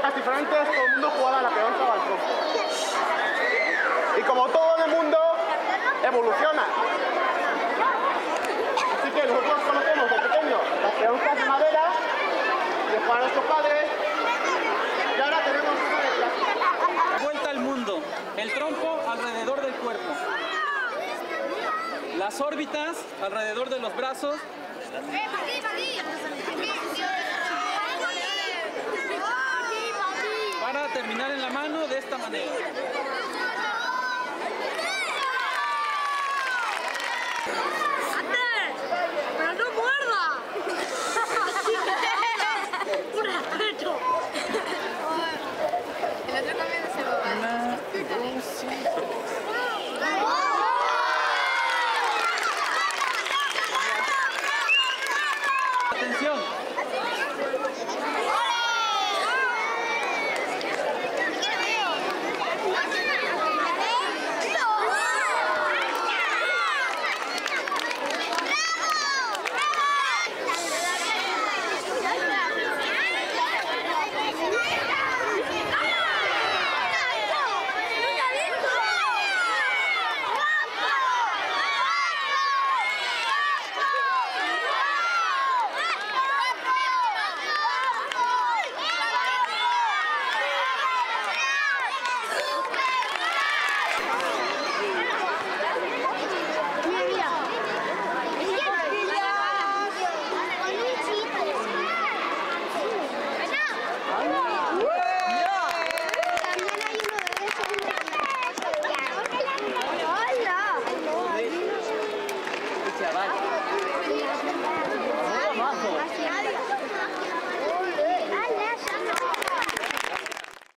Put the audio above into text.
épocas diferentes todo el mundo jugaba a la peonza o al trompo. Y como todo el mundo evoluciona. Así que nosotros conocemos de pequeños las peonzas de madera, que jugaban nuestros padres, y ahora tenemos una de plástico. Vuelta al mundo, el trompo alrededor del cuerpo, las órbitas alrededor de los brazos, para terminar en la mano de esta manera. ¡Pero no muerda! ¡Un respeto! El otro también se lo va. ¡Atención! Hola.